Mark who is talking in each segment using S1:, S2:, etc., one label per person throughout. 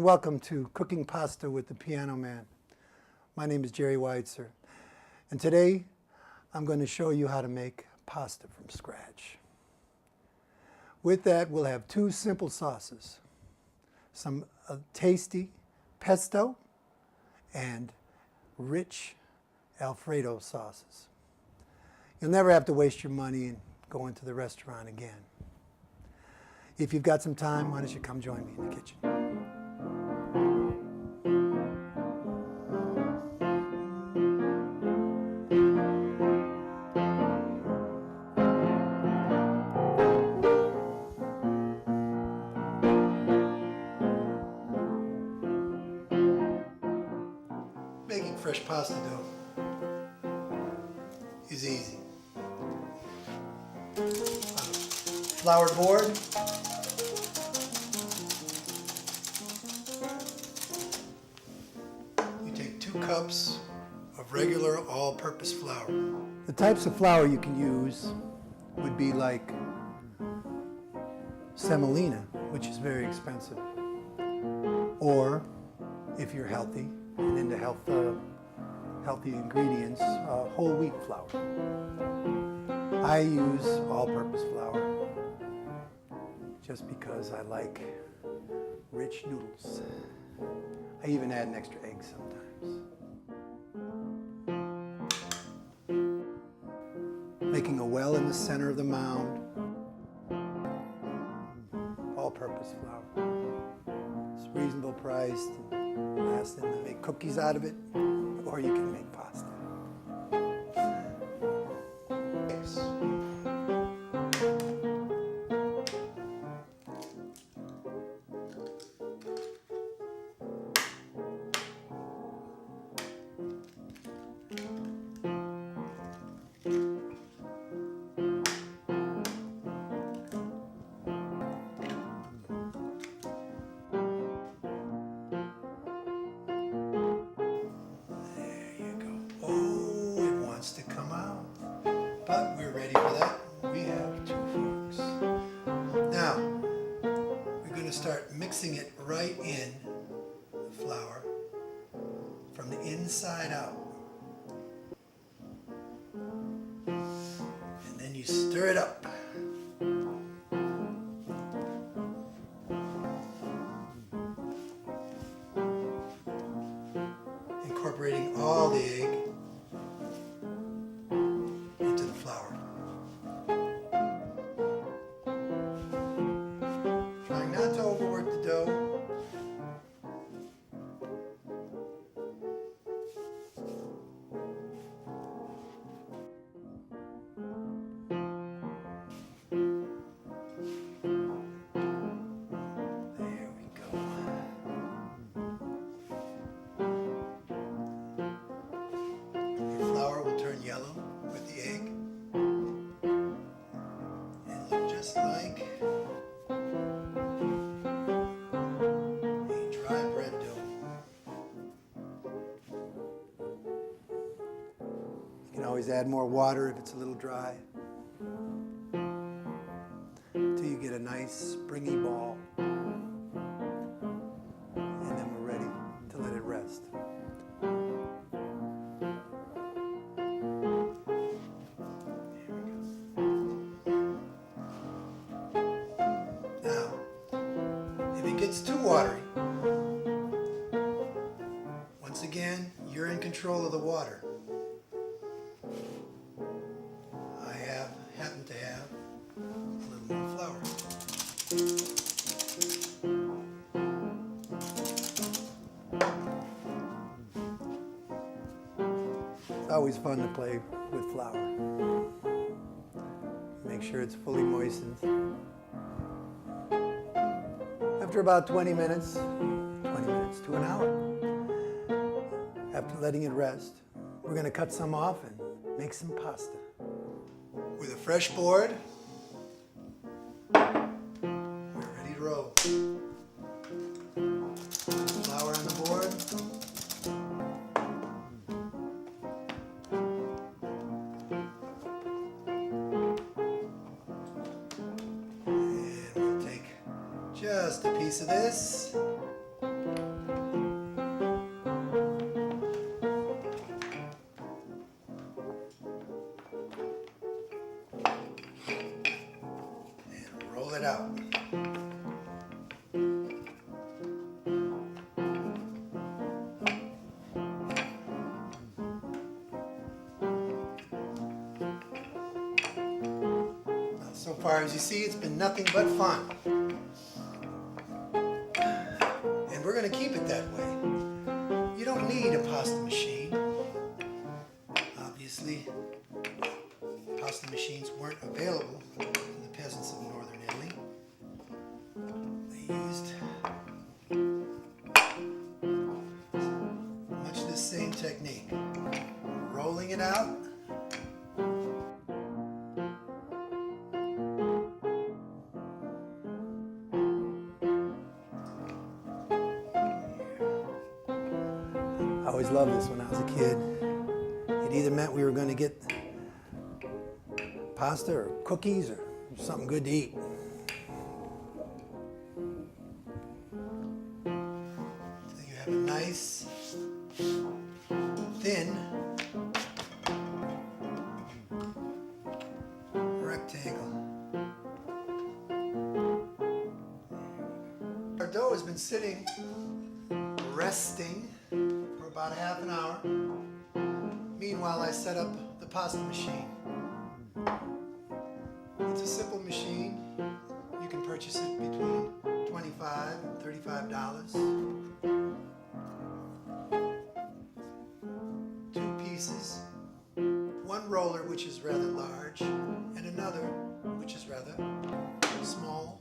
S1: welcome to Cooking Pasta with the Piano Man. My name is Jerry Weitzer, and today I'm going to show you how to make pasta from scratch. With that, we'll have two simple sauces, some tasty pesto and rich Alfredo sauces. You'll never have to waste your money and go into the restaurant again. If you've got some time, why don't you come join me in the kitchen? Making fresh pasta dough is easy. On a floured board, you take 2 cups of regular all-purpose flour. The types of flour you can use would be like semolina, which is very expensive, or if you're healthy and into healthy ingredients, whole wheat flour. I use all-purpose flour just because I like rich noodles. I even add an extra egg sometimes. Making a well in the center of the mound. All-purpose flour. It's reasonable priced. Last thing to make cookies out of it, or you can make pasta. To come out, but we're ready for that. We have 2 forks. Now we're going to start mixing it right in the flour from the inside out, and then you stir it up. Incorporating all the egg into the flour. Trying not to overwork the dough. There we go. Your flour will turn yellow with the egg and look just like a dry bread dough. You can always add more water if it's a little dry until you get a nice springy ball, and then we're ready to let it rest. Now, if it gets too watery, once again, you're in control of the water. I happen to have a little more flour. It's always fun to play with flour. Make sure it's fully moistened. After about 20 minutes to an hour, after letting it rest, we're going to cut some off and make some pasta. With a fresh board, we're ready to roll. Flour on the board. And we'll take just a piece of this. far as you see, it's been nothing but fun. And we're going to keep it that way. You don't need a pasta machine. Obviously, pasta machines weren't available to the peasants of northern Italy. They used much the same technique. Rolling it out. I always loved this when I was a kid. It either meant we were going to get pasta or cookies or something good to eat. So you have a nice, thin rectangle. Our dough has been sitting, resting for about a half an hour. Meanwhile, I set up the pasta machine. It's a simple machine. You can purchase it between $25 and $35. 2 pieces. One roller, which is rather large, and another, which is rather small.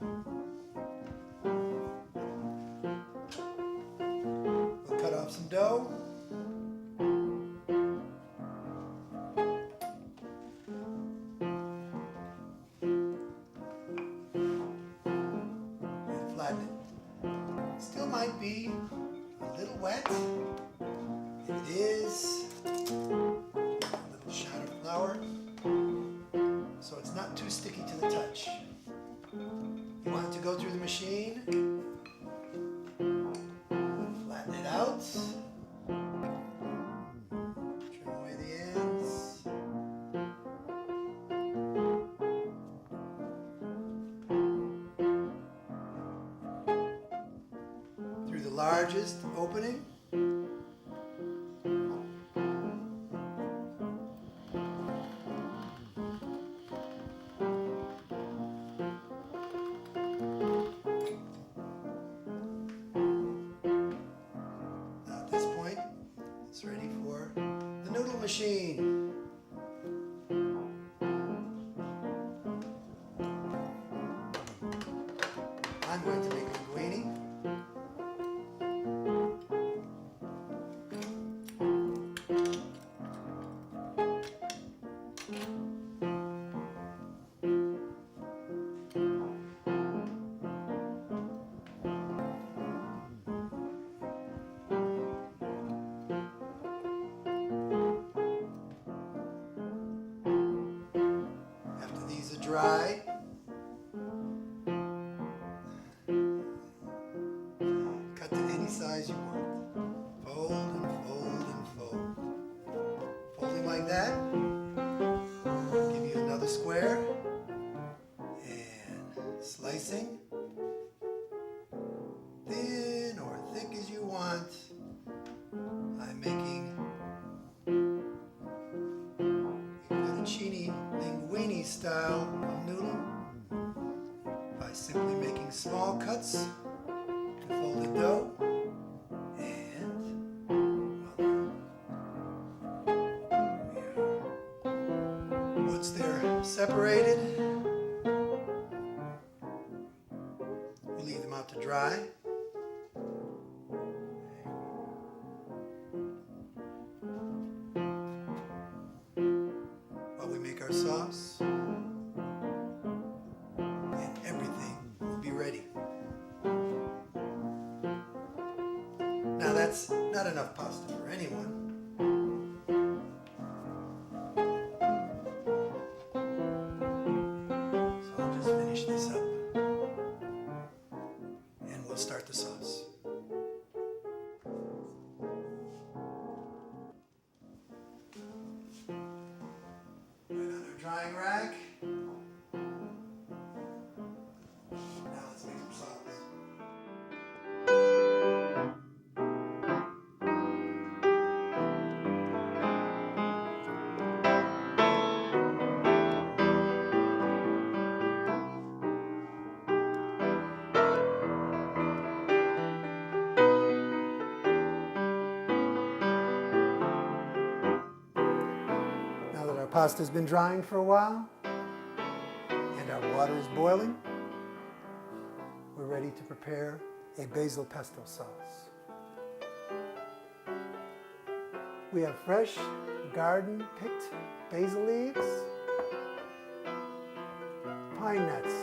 S1: We'll cut off some dough. Still might be a little wet. It is a little shot of flour, so it's not too sticky to the touch. You want it to go through the machine. Flatten it out. Trim away the ends. The largest opening. Now at this point, it's ready for the noodle machine. I'm going to make a linguine. Dry. Cut to any size you want. Fold and fold and fold. Folding like that. Give you another square. And slicing. Thin or thick as you want. I'm making fettuccine linguine style of noodle by simply making small cuts in folded dough, and once they're separated, we leave them out to dry. Our sauce, and everything will be ready. Now that's not enough pasta for anyone. So I'll just finish this up and we'll start the sauce. Drying rack. Now let's make some sauce. Pasta's been drying for a while, and our water is boiling. We're ready to prepare a basil pesto sauce. We have fresh garden-picked basil leaves, pine nuts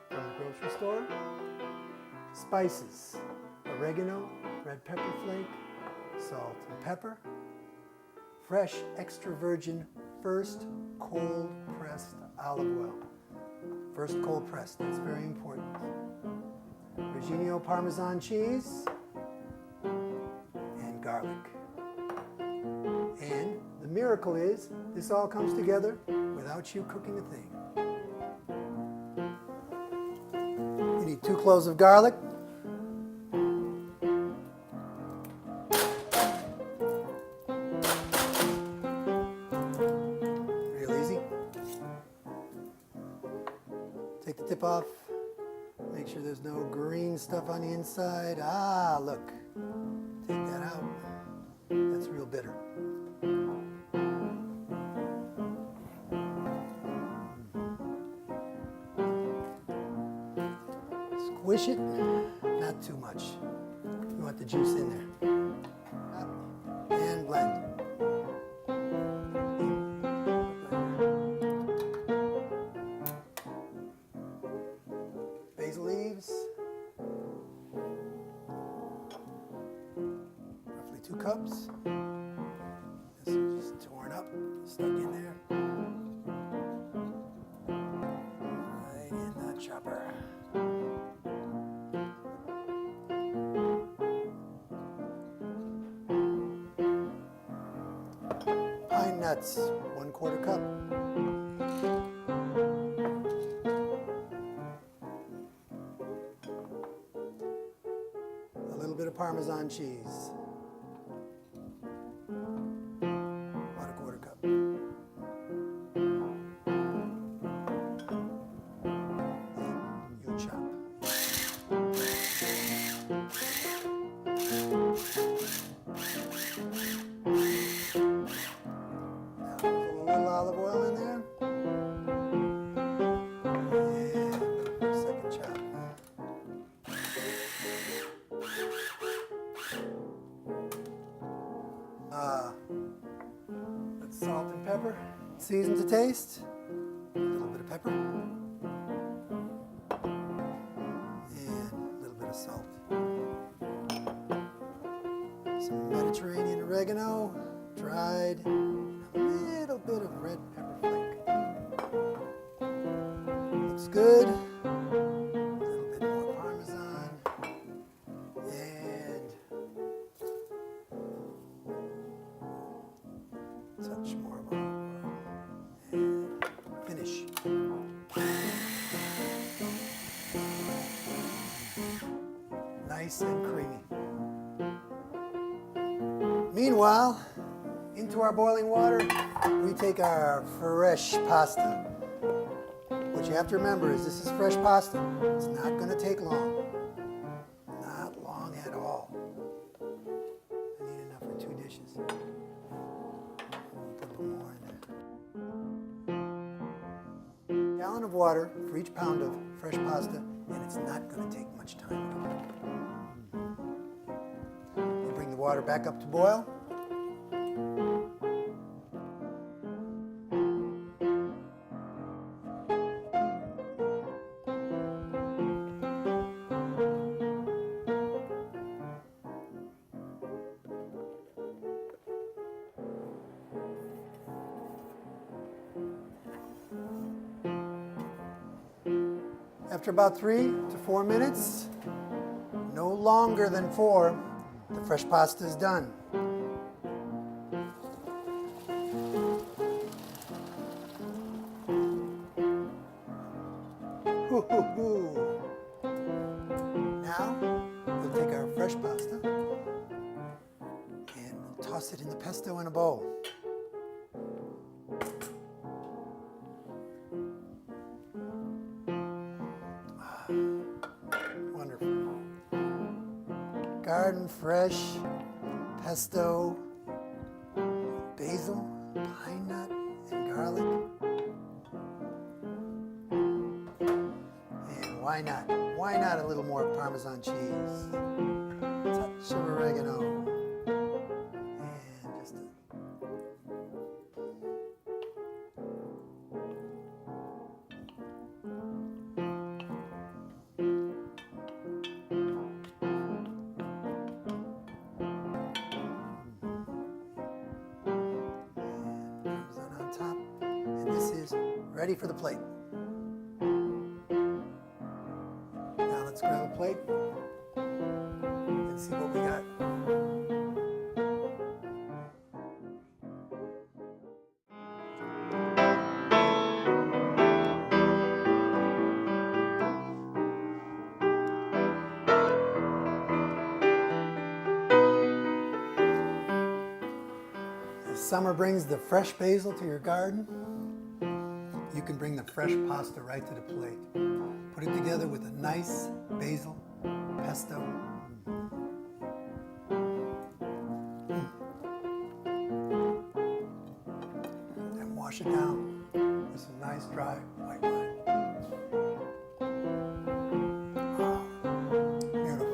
S1: from the grocery store, spices, oregano, red pepper flake, salt and pepper, fresh extra virgin first cold pressed olive oil. First cold pressed, that's very important. Regino Parmesan cheese and garlic. And the miracle is this all comes together without you cooking a thing. You need 2 cloves of garlic, real easy. Take the tip off. Make sure there's no green stuff on the inside. Ah, look. Take that out. That's real bitter. Squish it, not too much. You want the juice in there. And blend. Basil leaves, roughly 2 cups. This is just torn up, stuck in there. Right in the chopper. Pine nuts, 1/4 cup. A little bit of Parmesan cheese, about 1/4 cup. And you chop. Now, there's a little olive oil in there. And a second chop. That's salt and pepper. Season to taste. A little bit of pepper. And a little bit of salt. Some Mediterranean oregano, dried. A little bit of red pepper flake. Looks good. A little bit more Parmesan. And touch more of olive oil. And finish. Nice and creamy. Meanwhile, into our boiling water, we take our fresh pasta. What you have to remember is this is fresh pasta. It's not going to take long. Not long at all. I need enough for 2 dishes. Put a little more in there. Gallon of water for each pound of fresh pasta, and it's not going to take much time at all. You bring the water back up to boil. After about 3 to 4 minutes, no longer than 4, the fresh pasta is done. Hoo-hoo-hoo. Now, we'll take our fresh pasta and we'll toss it in the pesto in a bowl. Wonderful. Garden fresh pesto, basil, pine nut, and Why not? Why not a little more Parmesan cheese? Touch of oregano. And just Parmesan on top. And this is ready for the plate. Now let's grab a plate and see what we got. If summer brings the fresh basil to your garden, you can bring the fresh pasta right to the plate. Put it together with a nice basil pesto. And wash it down with some nice dry white wine. Oh, beautiful.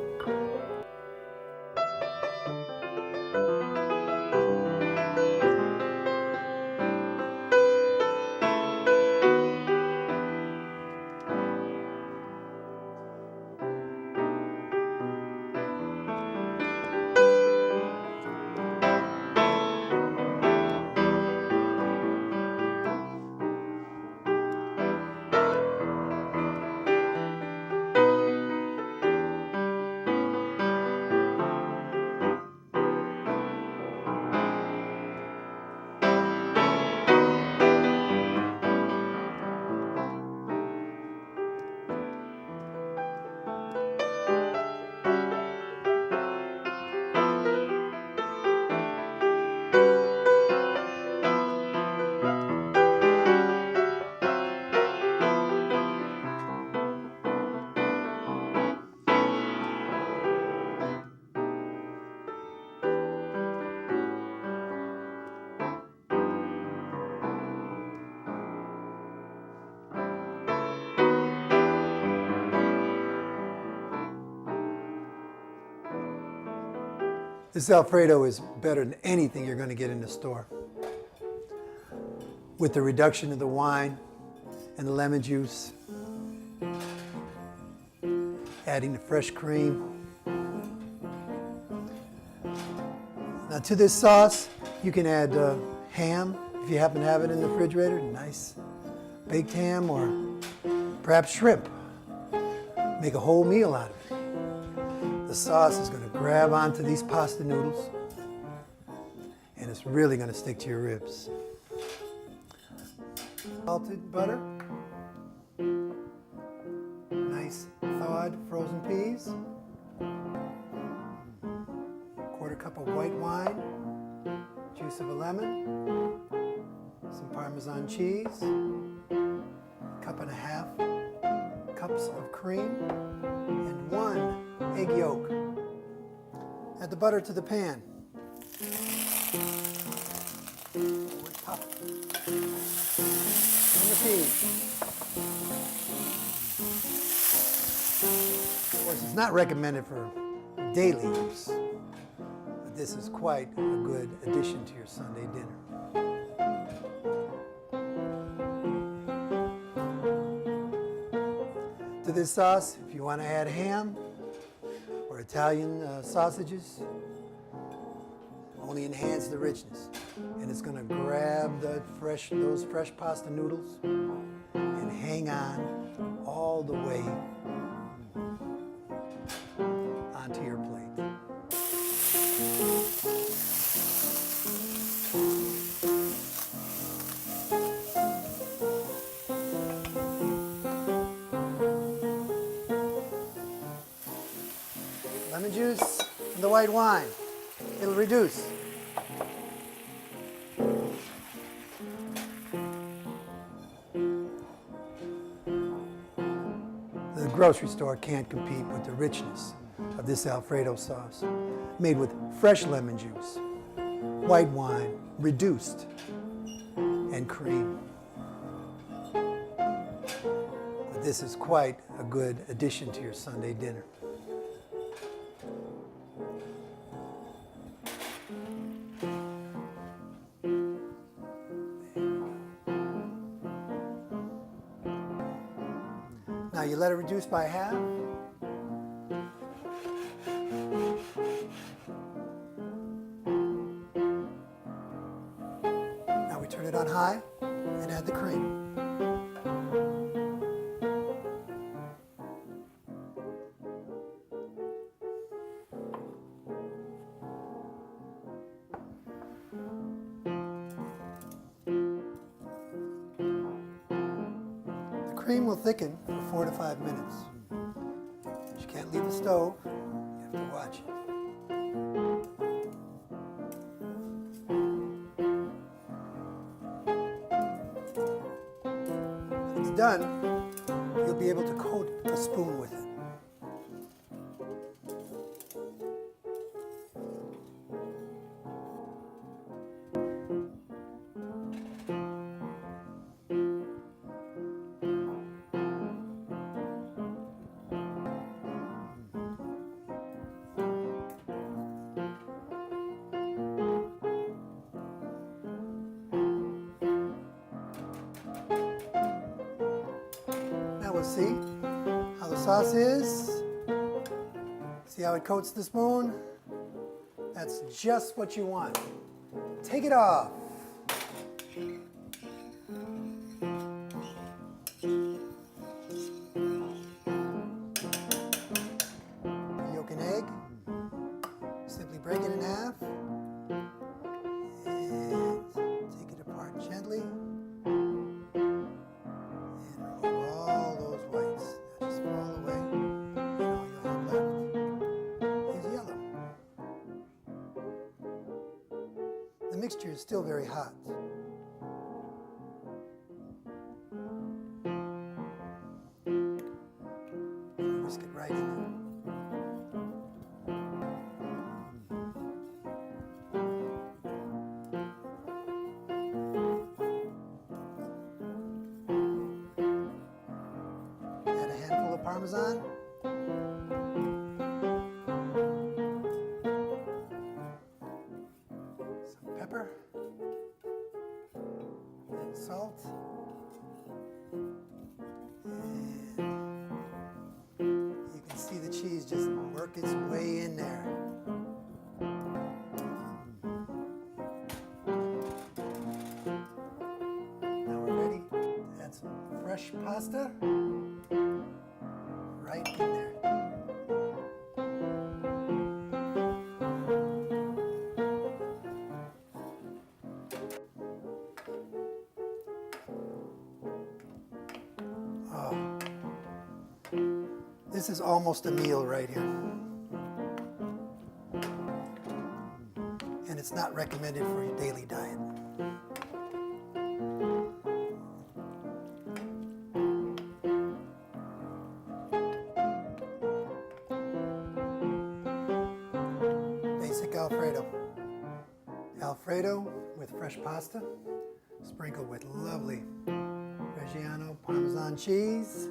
S1: This Alfredo is better than anything you're going to get in the store. With the reduction of the wine and the lemon juice, adding the fresh cream. Now to this sauce, you can add ham, if you happen to have it in the refrigerator, nice baked ham, or perhaps shrimp. Make a whole meal out of it. The sauce is going to grab onto these pasta noodles, and it's really going to stick to your ribs. Salted butter, nice thawed frozen peas, quarter cup of white wine, juice of a lemon, some Parmesan cheese, cup and a half cups of cream, and 1 egg yolk. Add the butter to the pan. Pop. And the peas. Of course, it's not recommended for daily use, but this is quite a good addition to your Sunday dinner. To this sauce, if you want to add ham or Italian sausages, only enhance the richness. And it's going to grab those fresh pasta noodles and hang on all the way onto your plate. Lemon juice and the white wine. It'll reduce. The grocery store can't compete with the richness of this Alfredo sauce, made with fresh lemon juice, white wine, reduced, and cream. With This is quite a good addition to your Sunday dinner. Now you let it reduce by half. Now we turn it on high and add the cream. The cream will thicken for 4 to 5 minutes. But you can't leave the stove. You have to watch it. When it's done, you'll be able to coat a spoon with it. Now we'll see how the sauce is. See how it coats the spoon? That's just what you want. Take it off. Yolk and egg. Simply break it in half. And take it apart gently. The mixture is still very hot. Whisk it right in there. Add a handful of Parmesan. Pepper and salt, and you can see the cheese just work its way in there. Now we're ready to add some fresh pasta right in there. This is almost a meal right here. And it's not recommended for your daily diet. Basic Alfredo. Alfredo with fresh pasta, sprinkled with lovely Reggiano Parmesan cheese.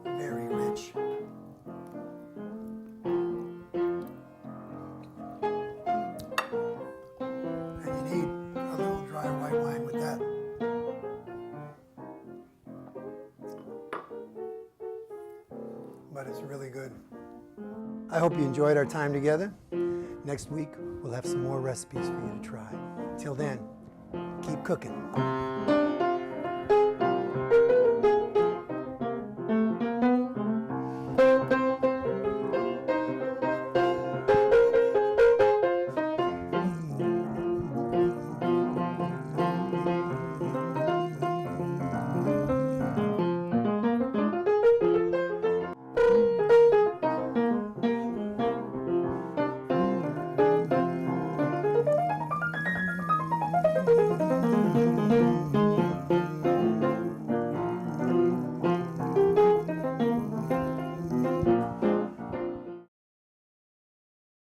S1: Very rich. And you need a little dry white wine with that. But it's really good. I hope you enjoyed our time together. Next week, we'll have some more recipes for you to try. Till then, keep cooking.